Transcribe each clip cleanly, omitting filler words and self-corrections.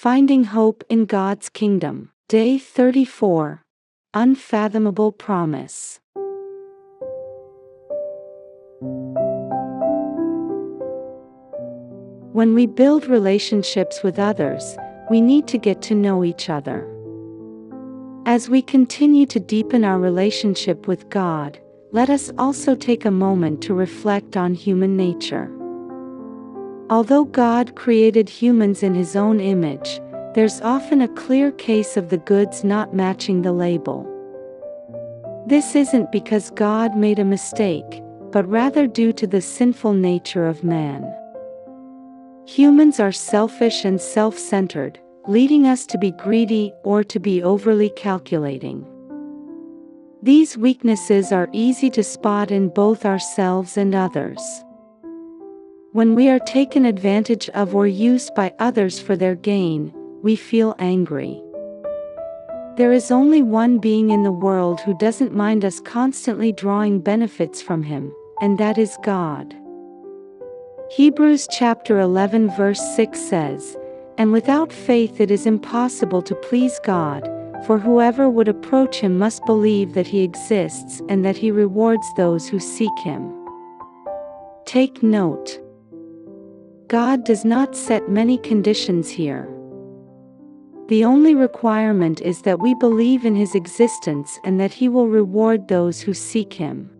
Finding Hope in God's Kingdom. Day 34. Unfathomable Promise. When we build relationships with others, we need to get to know each other. As we continue to deepen our relationship with God, let us also take a moment to reflect on human nature. Although God created humans in His own image, there's often a clear case of the goods not matching the label. This isn't because God made a mistake, but rather due to the sinful nature of man. Humans are selfish and self-centered, leading us to be greedy or to be overly calculating. These weaknesses are easy to spot in both ourselves and others. When we are taken advantage of or used by others for their gain, we feel angry. There is only one being in the world who doesn't mind us constantly drawing benefits from Him, and that is God. Hebrews chapter 11 verse 6 says, "And without faith it is impossible to please God, for whoever would approach Him must believe that He exists and that He rewards those who seek Him." Take note. God does not set many conditions here. The only requirement is that we believe in His existence and that He will reward those who seek Him.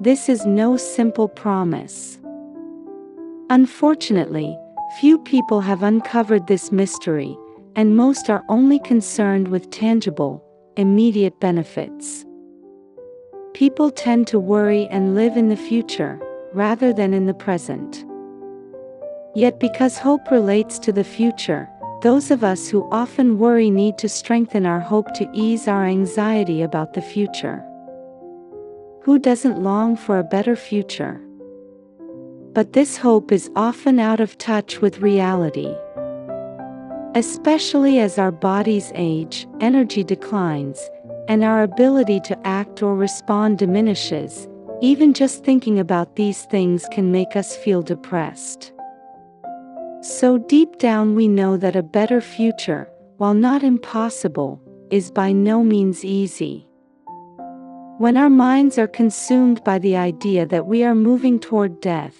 This is no simple promise. Unfortunately, few people have uncovered this mystery, and most are only concerned with tangible, immediate benefits. People tend to worry and live in the future, rather than in the present. Yet because hope relates to the future, those of us who often worry need to strengthen our hope to ease our anxiety about the future. Who doesn't long for a better future? But this hope is often out of touch with reality. Especially as our bodies age, energy declines, and our ability to act or respond diminishes, even just thinking about these things can make us feel depressed. So deep down we know that a better future, while not impossible, is by no means easy. When our minds are consumed by the idea that we are moving toward death,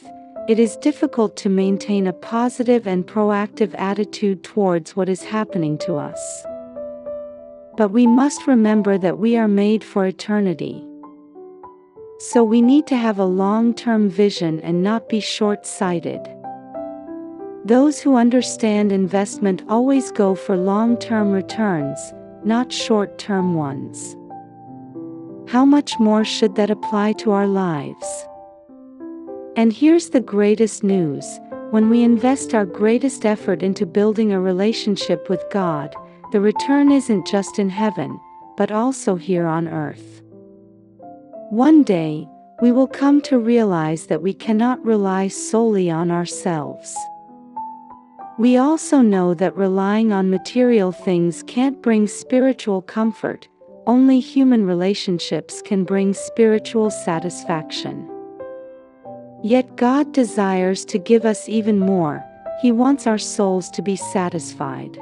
it is difficult to maintain a positive and proactive attitude towards what is happening to us. But we must remember that we are made for eternity. So we need to have a long-term vision and not be short-sighted. Those who understand investment always go for long-term returns, not short-term ones. How much more should that apply to our lives? And here's the greatest news: when we invest our greatest effort into building a relationship with God, the return isn't just in heaven, but also here on earth. One day, we will come to realize that we cannot rely solely on ourselves. We also know that relying on material things can't bring spiritual comfort, only human relationships can bring spiritual satisfaction. Yet God desires to give us even more. He wants our souls to be satisfied.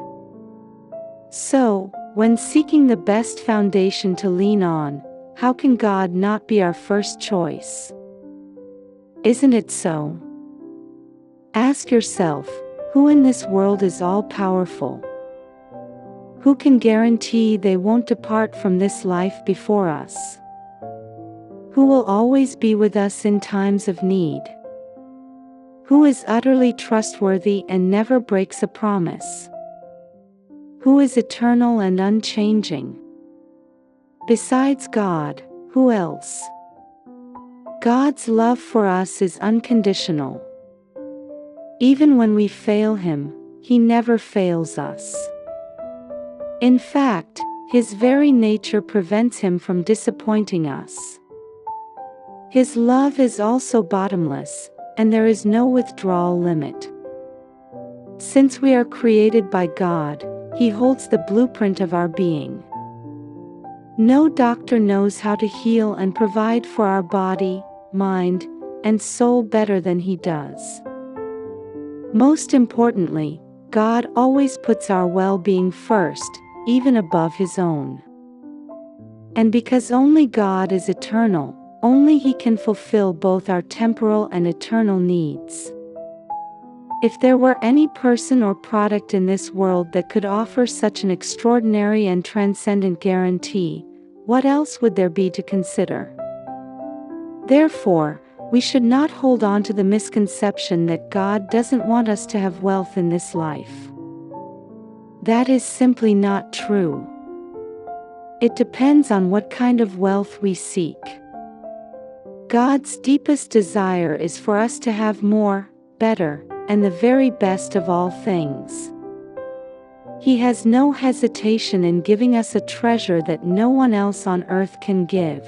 So, when seeking the best foundation to lean on, how can God not be our first choice? Isn't it so? Ask yourself, who in this world is all-powerful? Who can guarantee they won't depart from this life before us? Who will always be with us in times of need? Who is utterly trustworthy and never breaks a promise? Who is eternal and unchanging? Besides God, who else? God's love for us is unconditional. Even when we fail Him, He never fails us. In fact, His very nature prevents Him from disappointing us. His love is also bottomless, and there is no withdrawal limit. Since we are created by God, He holds the blueprint of our being. No doctor knows how to heal and provide for our body, mind, and soul better than He does. Most importantly, God always puts our well-being first, even above His own. And because only God is eternal, only He can fulfill both our temporal and eternal needs. If there were any person or product in this world that could offer such an extraordinary and transcendent guarantee, what else would there be to consider? Therefore, we should not hold on to the misconception that God doesn't want us to have wealth in this life. That is simply not true. It depends on what kind of wealth we seek. God's deepest desire is for us to have more, better, and the very best of all things. He has no hesitation in giving us a treasure that no one else on earth can give.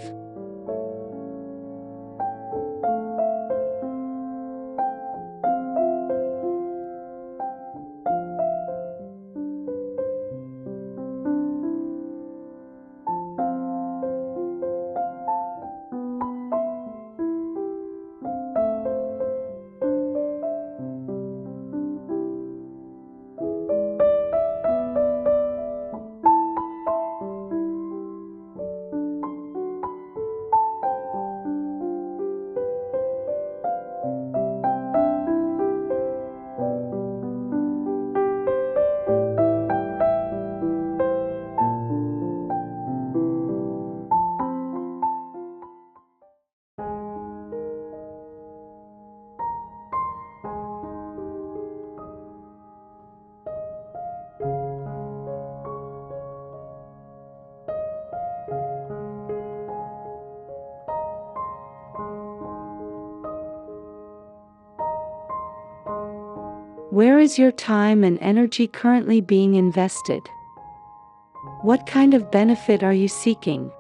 Where is your time and energy currently being invested? What kind of benefit are you seeking?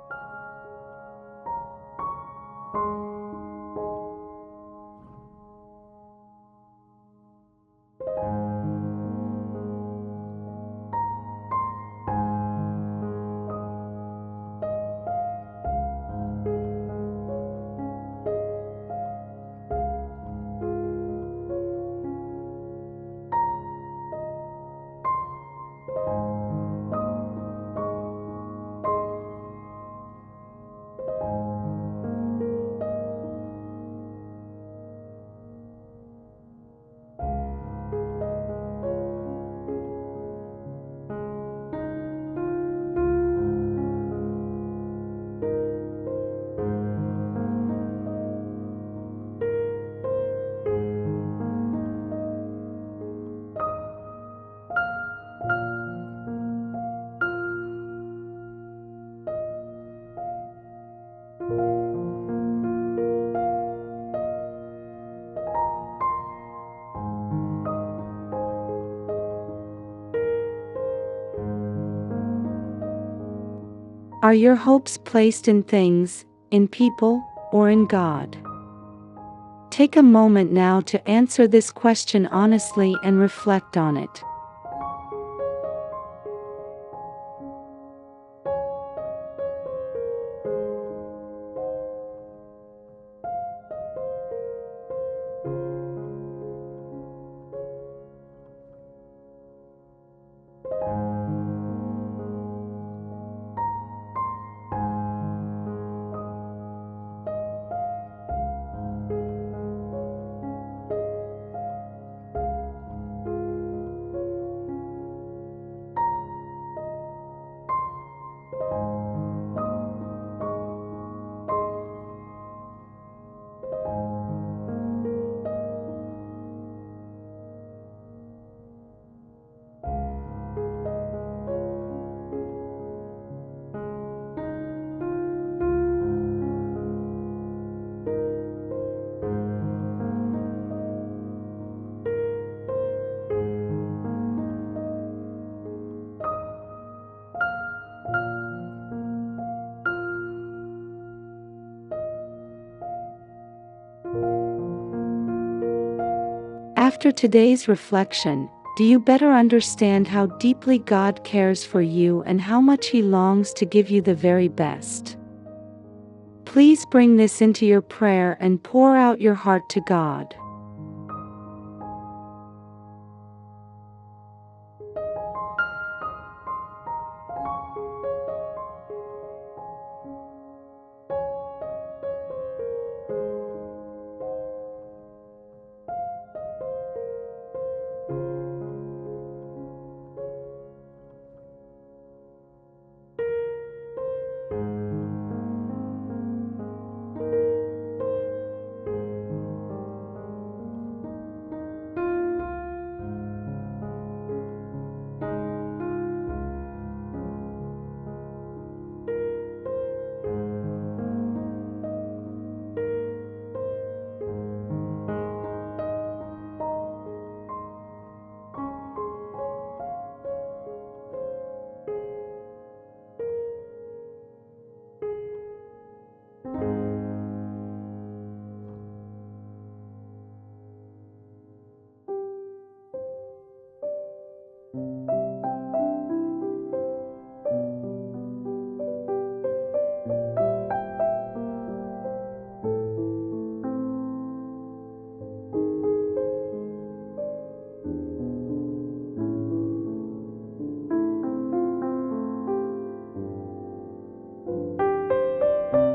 Are your hopes placed in things, in people, or in God? Take a moment now to answer this question honestly and reflect on it. After today's reflection, do you better understand how deeply God cares for you and how much He longs to give you the very best? Please bring this into your prayer and pour out your heart to God.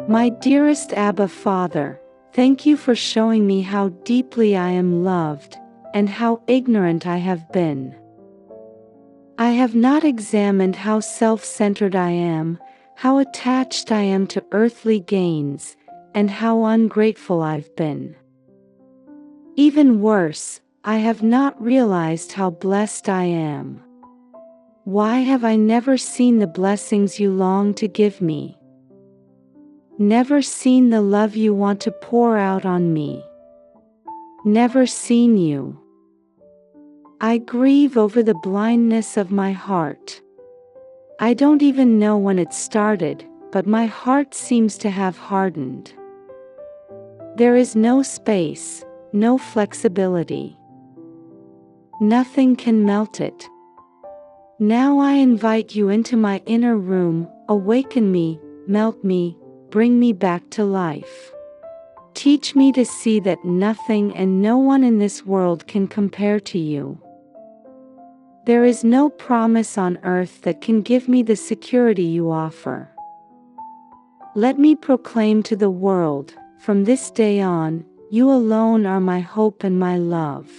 My dearest Abba Father, thank you for showing me how deeply I am loved, and how ignorant I have been. I have not examined how self-centered I am, how attached I am to earthly gains, and how ungrateful I've been. Even worse, I have not realized how blessed I am. Why have I never seen the blessings you long to give me? Never seen the love you want to pour out on me? Never seen you. I grieve over the blindness of my heart. I don't even know when it started, but my heart seems to have hardened. There is no space, no flexibility. Nothing can melt it. Now I invite you into my inner room, awaken me, melt me, bring me back to life. Teach me to see that nothing and no one in this world can compare to you. There is no promise on earth that can give me the security you offer. Let me proclaim to the world, from this day on, you alone are my hope and my love.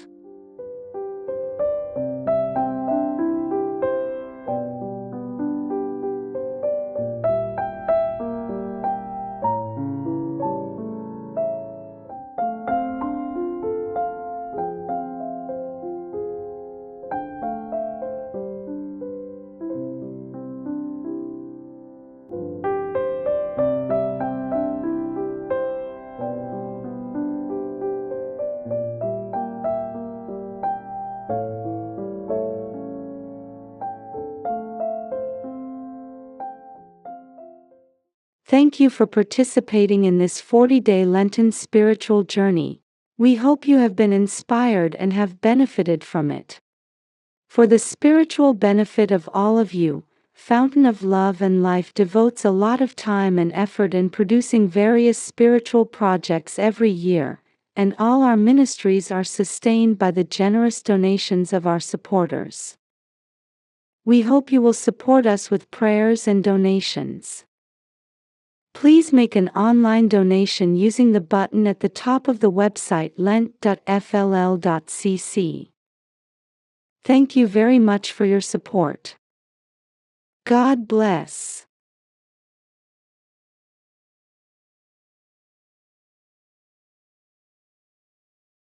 Thank you for participating in this 40-day Lenten spiritual journey. We hope you have been inspired and have benefited from it. For the spiritual benefit of all of you, Fountain of Love and Life devotes a lot of time and effort in producing various spiritual projects every year, and all our ministries are sustained by the generous donations of our supporters. We hope you will support us with prayers and donations. Please make an online donation using the button at the top of the website lent.fll.cc. Thank you very much for your support. God bless.